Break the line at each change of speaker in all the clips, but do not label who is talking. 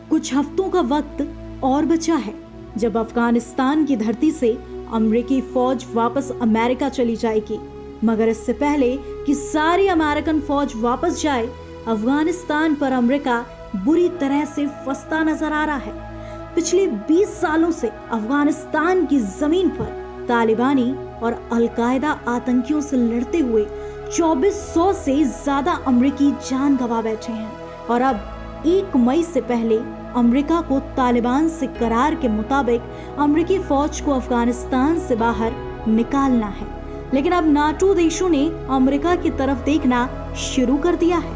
कुछ हफ्तों का वक्त और बचा है जब अफगानिस्तान की धरती से अमेरिकी फौज वापस अमेरिका चली जाएगी। मगर इससे पहले कि सारी अमेरिकन फौज वापस जाए, अफगानिस्तान पर अमेरिका बुरी तरह से फंसता नजर आ रहा है। पिछले 20 सालों से अफगानिस्तान की जमीन पर तालिबानी और अलकायदा आतंकियों से लड़ते हुए 2400 से ज्यादा अमेरिकी जान गंवा बैठे हैं और अब 1 मई से पहले अमेरिका को तालिबान से करार के मुताबिक अमेरिकी फौज को अफगानिस्तान से बाहर निकालना है। लेकिन अब नाटो देशों ने अमेरिका की तरफ देखना शुरू कर दिया है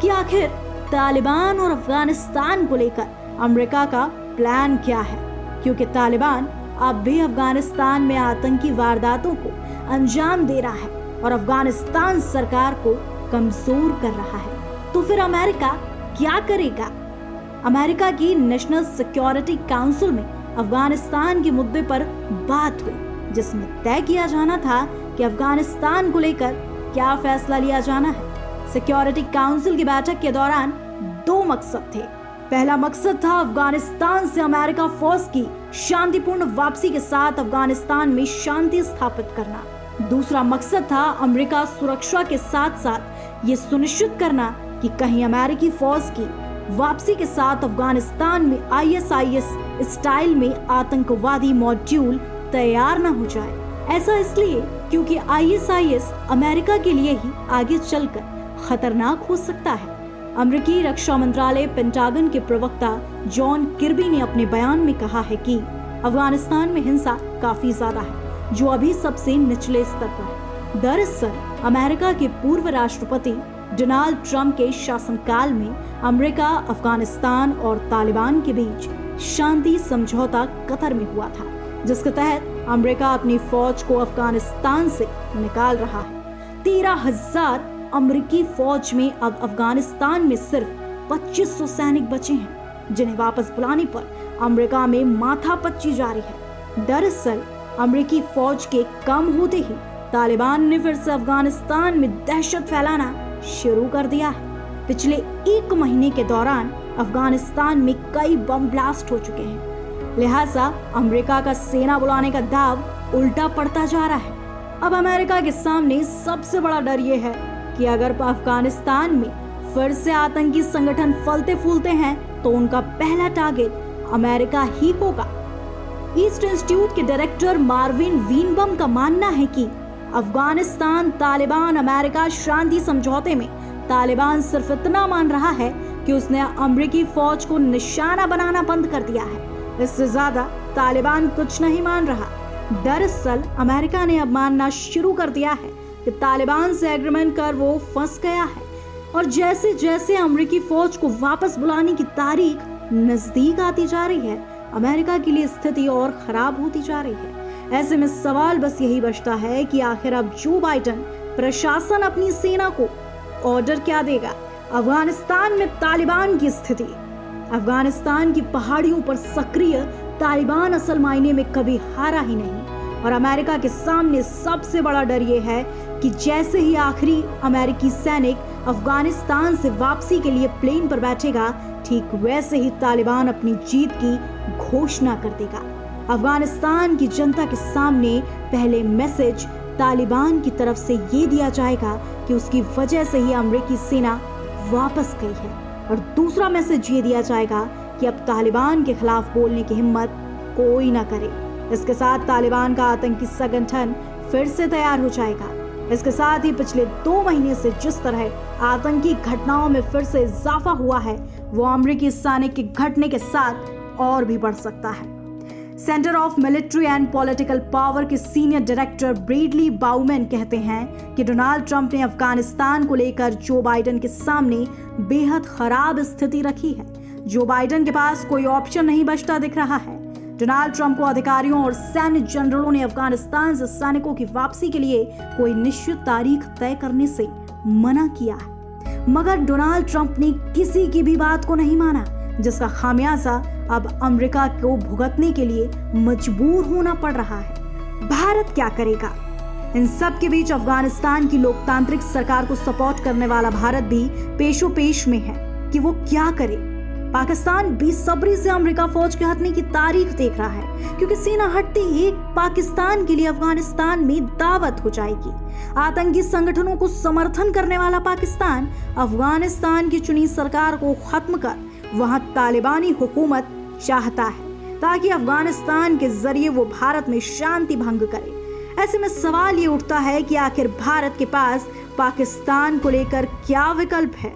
कि आखिर तालिबान और अफगानिस्तान को लेकर अमेरिका का प्लान क्या है, क्योंकि तालिबान अब भी अफगानिस्तान में आतंकी वारदातों को अंजाम दे रहा है और अफगानिस्तान सरकार को कमजोर कर रहा है। तो फिर अमेरिका क्या करेगा? अमेरिका की नेशनल सिक्योरिटी काउंसिल में अफगानिस्तान के मुद्दे पर बात हुई, जिसमें तय किया जाना था कि अफगानिस्तान को लेकर क्या फैसला लिया जाना है। सिक्योरिटी काउंसिल की बैठक के दौरान 2 मकसद थे। पहला मकसद था अफगानिस्तान से अमेरिका फौज की शांतिपूर्ण वापसी के साथ अफगानिस्तान में शांति स्थापित करना। दूसरा मकसद था अमेरिका सुरक्षा के साथ साथ ये सुनिश्चित करना कि कहीं अमेरिकी फौज की वापसी के साथ अफगानिस्तान में ISIS स्टाइल में आतंकवादी मॉड्यूल तैयार न हो जाए। ऐसा इसलिए क्योंकि ISIS अमेरिका के लिए ही आगे चलकर खतरनाक हो सकता है। अमेरिकी रक्षा मंत्रालय पेंटागन के प्रवक्ता जॉन किर्बी ने अपने बयान में कहा है कि अफगानिस्तान में हिंसा काफी ज्यादा है, जो अभी सबसे निचले स्तर पर है। दरअसल अमेरिका के पूर्व राष्ट्रपति डोनाल्ड ट्रंप के शासनकाल में अमेरिका, अफगानिस्तान और तालिबान के बीच शांति समझौता कतर में हुआ था, जिसके तहत अमेरिका अपनी फौज को अफगानिस्तान से निकाल रहा है। 13,000 अमेरिकी फौज में अब अफगानिस्तान में सिर्फ 2500 सैनिक बचे हैं, जिन्हें वापस बुलाने पर अमेरिका में माथापच्ची जारी है। दरअसल अमेरिकी फौज के कम होते ही तालिबान ने फिर से अफगानिस्तान में दहशत फैलाना शुरू कर दिया है। पिछले 1 महीने के दौरान अफगानिस्तान में कई बम ब्लास्ट हो चुके हैं, लिहाजा अमेरिका का सेना बुलाने का दाव उल्टा पड़ता जा रहा है। अब अमेरिका के सामने सबसे बड़ा डर ये है कि अगर अफगानिस्तान में फिर से आतंकी संगठन फलते फूलते हैं तो उनका पहला टारगेट अमेरिका ही होगा। ईस्ट इंस्टीट्यूट के डायरेक्टर मार्विन वीनबम का मानना है कि अफगानिस्तान तालिबान अमेरिका शांति समझौते में तालिबान सिर्फ इतना मान रहा है कि उसने अमेरिकी फौज को निशाना बनाना बंद कर दिया है। इससे ज्यादा तालिबान कुछ नहीं मान रहा। दरअसल अमेरिका ने अब मानना शुरू कर दिया है कि तालिबान से एग्रीमेंट कर वो फंस गया है और जैसे जैसे अमेरिकी फौज को वापस बुलाने की तारीख नजदीक आती जा रही है, अमेरिका के लिए स्थिति और खराब होती जा रही है। ऐसे में सवाल बस यही बचता है कि आखिर अब जो बाइडेन प्रशासन अपनी सेना को ऑर्डर क्या देगा। अफगानिस्तान में तालिबान की स्थिति। अफगानिस्तान की पहाड़ियों पर सक्रिय तालिबान असल मायने में कभी हारा ही नहीं और अमेरिका के सामने सबसे बड़ा डर ये है कि जैसे ही आखिरी अमेरिकी सैनिक अफगानिस्तान से वापसी के लिए प्लेन पर बैठेगा, ठीक वैसे ही तालिबान अपनी जीत की घोषणा कर देगा। अफगानिस्तान की जनता के सामने पहले मैसेज तालिबान की तरफ से ये दिया जाएगा कि उसकी वजह से ही अमेरिकी सेना वापस गई है और दूसरा मैसेज ये दिया जाएगा कि अब तालिबान के खिलाफ बोलने की हिम्मत कोई ना करे। इसके साथ तालिबान का आतंकी संगठन फिर से तैयार हो जाएगा। इसके साथ ही पिछले 2 महीने से जिस तरह आतंकी घटनाओं में फिर से इजाफा हुआ है, वो अमेरिकी सैनिक के घटने के साथ और भी बढ़ सकता है। Centre of military and political power के सीनियर डायरेक्टर ब्रैडली बाउमैन कहते हैं कि डोनाल्ड ट्रंप ने अफगानिस्तान को लेकर जो बाइडेन के सामने बेहद खराब स्थिति रखी है। जो बाइडेन के पास कोई ऑप्शन नहीं बचता दिख रहा है। डोनाल्ड ट्रंप को अधिकारियों और सैन्य जनरलों ने अफगानिस्तान से सैनिकों की वापसी के लिए कोई निश्चित तारीख तय करने से मना किया है, मगर डोनाल्ड ट्रंप ने किसी की भी बात को नहीं माना, जिसका खामियाजा अब अमेरिका को भुगतने के लिए मजबूर होना पड़ रहा है। भारत क्या करेगा? इन सब के बीच अफगानिस्तान की लोकतांत्रिक सरकार को सपोर्ट करने वाला भारत भी पेशोपेश में है कि वो क्या करे। पाकिस्तान बेसब्री से अमेरिका फौज के हटने की तारीख देख रहा है, क्योंकि सीना हटते ही पाकिस्तान के लिए अफगानिस्तान में दावत हो जाएगी। आतंकी संगठनों को समर्थन करने वाला पाकिस्तान अफगानिस्तान की चुनी सरकार को खत्म कर वहां तालिबानी हुकूमत चाहता है, ताकि अफगानिस्तान के जरिए वो भारत में शांति भंग करे। ऐसे में सवाल ये उठता है कि आखिर भारत के पास पाकिस्तान को लेकर क्या विकल्प है।